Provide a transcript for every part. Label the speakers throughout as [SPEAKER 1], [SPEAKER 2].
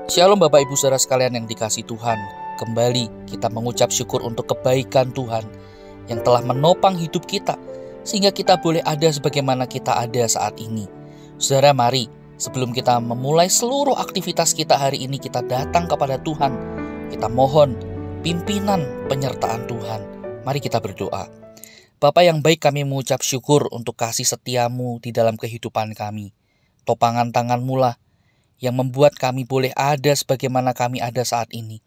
[SPEAKER 1] Shalom Bapak Ibu Saudara sekalian yang dikasihi Tuhan. Kembali kita mengucap syukur untuk kebaikan Tuhan yang telah menopang hidup kita sehingga kita boleh ada sebagaimana kita ada saat ini. Saudara, mari sebelum kita memulai seluruh aktivitas kita hari ini, kita datang kepada Tuhan. Kita mohon pimpinan penyertaan Tuhan. Mari kita berdoa. Bapa yang baik, kami mengucap syukur untuk kasih setiamu di dalam kehidupan kami. Topangan tanganmu lah yang membuat kami boleh ada sebagaimana kami ada saat ini.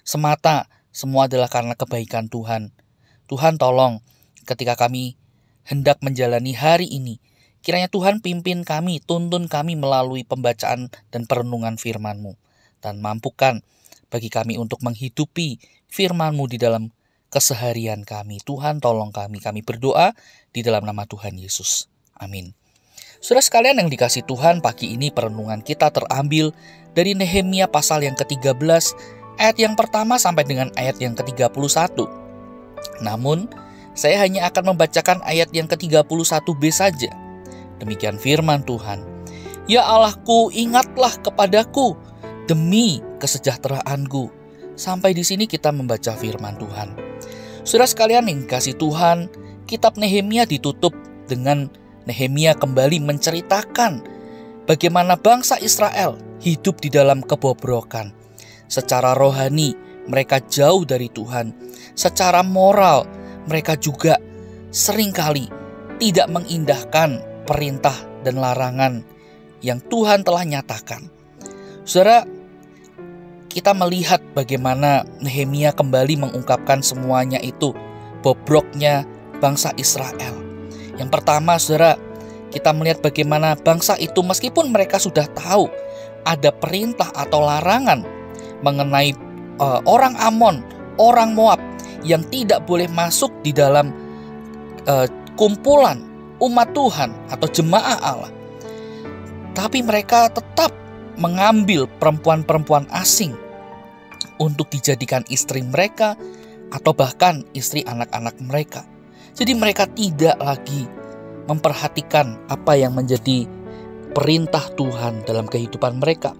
[SPEAKER 1] Semua adalah karena kebaikan Tuhan. Tuhan, tolong ketika kami hendak menjalani hari ini, kiranya Tuhan pimpin kami, tuntun kami melalui pembacaan dan perenungan firman-Mu. Dan mampukan bagi kami untuk menghidupi firman-Mu di dalam keseharian kami. Tuhan, tolong kami berdoa di dalam nama Tuhan Yesus. Amin. Saudara sekalian yang dikasihi Tuhan, pagi ini perenungan kita terambil dari Nehemia pasal yang ke-13, ayat yang pertama sampai dengan ayat yang ke-31. Namun, saya hanya akan membacakan ayat yang ke-31b saja. Demikian firman Tuhan. Ya Allahku, ingatlah kepadaku demi kesejahteraanku. Sampai di sini kita membaca firman Tuhan. Saudara sekalian yang dikasihi Tuhan, kitab Nehemia ditutup dengan Nehemia kembali menceritakan bagaimana bangsa Israel hidup di dalam kebobrokan. Secara rohani mereka jauh dari Tuhan. Secara moral mereka juga seringkali tidak mengindahkan perintah dan larangan yang Tuhan telah nyatakan. Saudara, kita melihat bagaimana Nehemia kembali mengungkapkan semuanya itu, bobroknya bangsa Israel. Yang pertama, saudara, kita melihat bagaimana bangsa itu meskipun mereka sudah tahu ada perintah atau larangan mengenai orang Amon, orang Moab yang tidak boleh masuk di dalam kumpulan umat Tuhan atau jemaah Allah. Tapi mereka tetap mengambil perempuan-perempuan asing untuk dijadikan istri mereka atau bahkan istri anak-anak mereka. Jadi mereka tidak lagi memperhatikan apa yang menjadi perintah Tuhan dalam kehidupan mereka.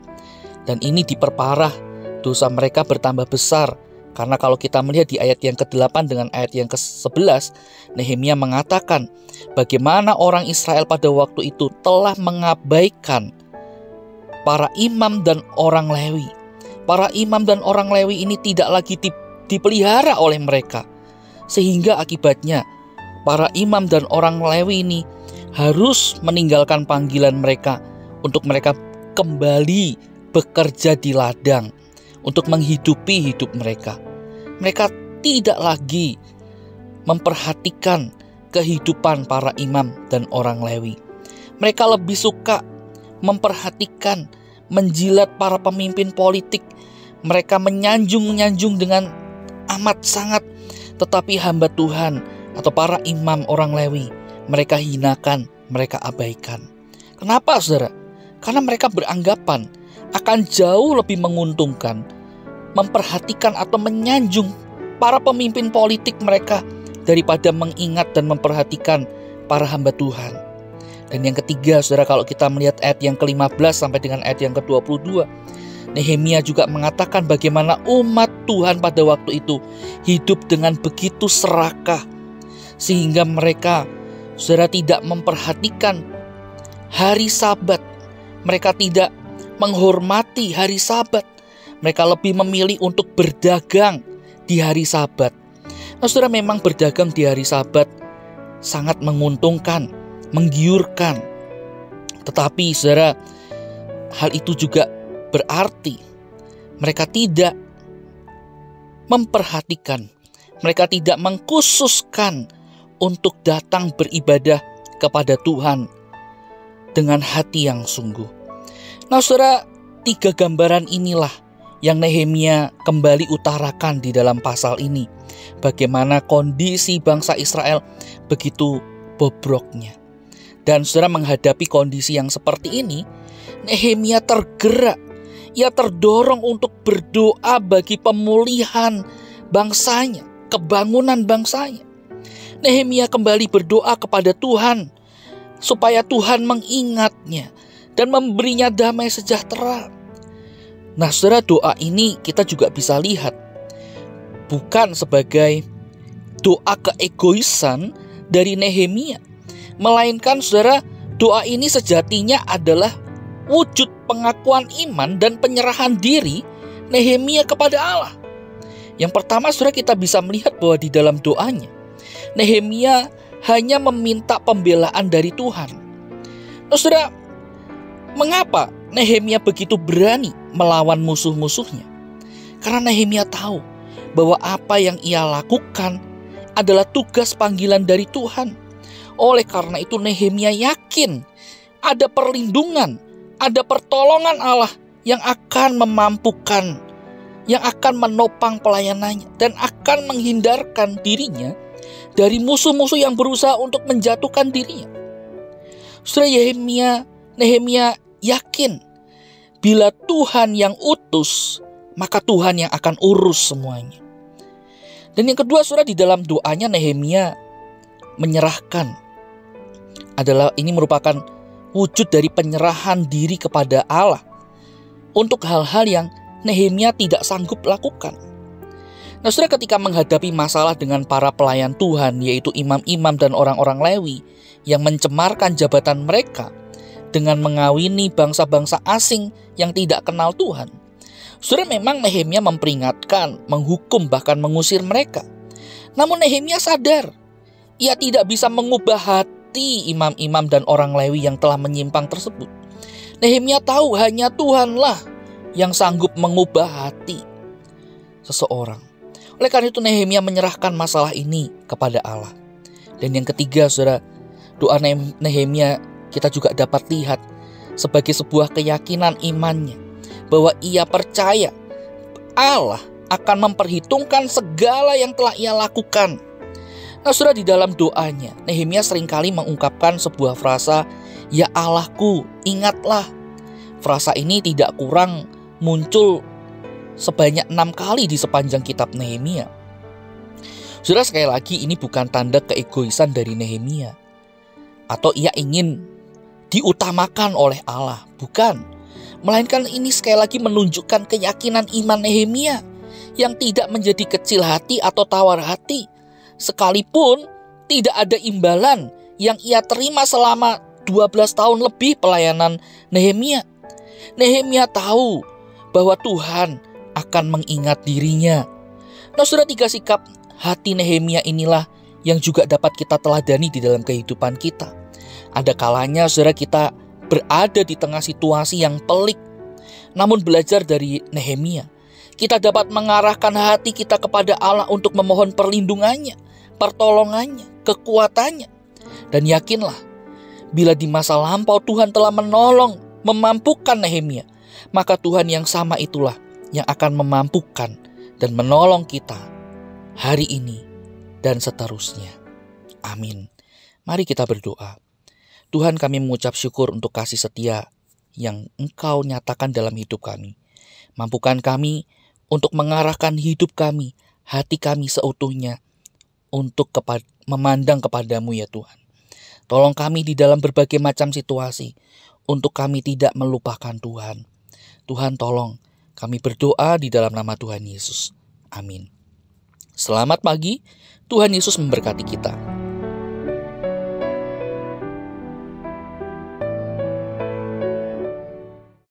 [SPEAKER 1] Dan ini diperparah, dosa mereka bertambah besar. Karena kalau kita melihat di ayat yang ke-8 dengan ayat yang ke-11, Nehemia mengatakan bagaimana orang Israel pada waktu itu telah mengabaikan para imam dan orang Lewi. Para imam dan orang Lewi ini tidak lagi dipelihara oleh mereka. Sehingga akibatnya para imam dan orang Lewi ini harus meninggalkan panggilan mereka untuk mereka kembali bekerja di ladang untuk menghidupi hidup mereka. Mereka tidak lagi memperhatikan kehidupan para imam dan orang Lewi. Mereka lebih suka memperhatikan, menjilat para pemimpin politik. Mereka menyanjung dengan amat sangat, tetapi hamba Tuhan atau para imam orang Lewi mereka hinakan, mereka abaikan. Kenapa, saudara? Karena mereka beranggapan akan jauh lebih menguntungkan memperhatikan atau menyanjung para pemimpin politik mereka daripada mengingat dan memperhatikan para hamba Tuhan. Dan yang ketiga, saudara, kalau kita melihat ayat yang ke-15 sampai dengan ayat yang ke-22, Nehemia juga mengatakan bagaimana umat Tuhan pada waktu itu hidup dengan begitu serakah, sehingga mereka, saudara, tidak memperhatikan hari Sabat. Mereka tidak menghormati hari Sabat. Mereka lebih memilih untuk berdagang di hari Sabat. Nah, saudara, memang berdagang di hari Sabat sangat menguntungkan, menggiurkan. Tetapi, saudara, hal itu juga berarti mereka tidak memperhatikan, mereka tidak mengkhususkan untuk datang beribadah kepada Tuhan dengan hati yang sungguh. Nah, saudara, 3 gambaran inilah yang Nehemia kembali utarakan di dalam pasal ini. Bagaimana kondisi bangsa Israel begitu bobroknya. Dan saudara, menghadapi kondisi yang seperti ini, Nehemia tergerak. Ia terdorong untuk berdoa bagi pemulihan bangsanya, kebangunan bangsanya. Nehemia kembali berdoa kepada Tuhan supaya Tuhan mengingatnya dan memberinya damai sejahtera. Nah, saudara, doa ini kita juga bisa lihat bukan sebagai doa keegoisan dari Nehemia, melainkan saudara, doa ini sejatinya adalah wujud pengakuan iman dan penyerahan diri Nehemia kepada Allah. Yang pertama, saudara, kita bisa melihat bahwa di dalam doanya Nehemia hanya meminta pembelaan dari Tuhan. Nah, saudara, mengapa Nehemia begitu berani melawan musuh-musuhnya? Karena Nehemia tahu bahwa apa yang ia lakukan adalah tugas panggilan dari Tuhan. Oleh karena itu Nehemia yakin ada perlindungan, ada pertolongan Allah yang akan memampukan, yang akan menopang pelayanannya dan akan menghindarkan dirinya dari musuh-musuh yang berusaha untuk menjatuhkan dirinya. Saudara, Nehemia yakin bila Tuhan yang utus, maka Tuhan yang akan urus semuanya. Dan yang kedua, saudara, di dalam doanya Nehemia menyerahkan, ini merupakan wujud dari penyerahan diri kepada Allah untuk hal-hal yang Nehemia tidak sanggup lakukan. Nah, saudara, ketika menghadapi masalah dengan para pelayan Tuhan, yaitu imam-imam dan orang-orang Lewi yang mencemarkan jabatan mereka dengan mengawini bangsa-bangsa asing yang tidak kenal Tuhan, saudara, memang Nehemia memperingatkan, menghukum, bahkan mengusir mereka. Namun Nehemia sadar ia tidak bisa mengubah hati imam-imam dan orang Lewi yang telah menyimpang tersebut. Nehemia tahu hanya Tuhanlah yang sanggup mengubah hati seseorang. Oleh karena itu Nehemia menyerahkan masalah ini kepada Allah. Dan yang ketiga, saudara, doa Nehemia kita juga dapat lihat sebagai sebuah keyakinan imannya bahwa ia percaya Allah akan memperhitungkan segala yang telah ia lakukan. Nah, saudara, di dalam doanya Nehemia seringkali mengungkapkan sebuah frasa, "Ya Allahku, ingatlah." Frasa ini tidak kurang muncul sebanyak 6 kali di sepanjang kitab Nehemia. Saudara, sekali lagi ini bukan tanda keegoisan dari Nehemia atau ia ingin diutamakan oleh Allah, bukan. Melainkan ini sekali lagi menunjukkan keyakinan iman Nehemia yang tidak menjadi kecil hati atau tawar hati, sekalipun tidak ada imbalan yang ia terima selama 12 tahun lebih pelayanan Nehemia. Nehemia tahu bahwa Tuhan akan mengingat dirinya. Nah, saudara, 3 sikap hati Nehemia inilah yang juga dapat kita teladani di dalam kehidupan kita. Ada kalanya, saudara, kita berada di tengah situasi yang pelik. Namun belajar dari Nehemia, kita dapat mengarahkan hati kita kepada Allah untuk memohon perlindungannya, pertolongannya, kekuatannya. Dan yakinlah, bila di masa lampau Tuhan telah menolong, memampukan Nehemia, maka Tuhan yang sama itulah yang akan memampukan dan menolong kita hari ini dan seterusnya. Amin. Mari kita berdoa. Tuhan, kami mengucap syukur untuk kasih setia yang Engkau nyatakan dalam hidup kami. Mampukan kami untuk mengarahkan hidup kami, hati kami seutuhnya untuk memandang kepadamu ya Tuhan. Tolong kami di dalam berbagai macam situasi untuk kami tidak melupakan Tuhan. Tuhan, tolong kami berdoa di dalam nama Tuhan Yesus. Amin. Selamat pagi, Tuhan Yesus memberkati kita.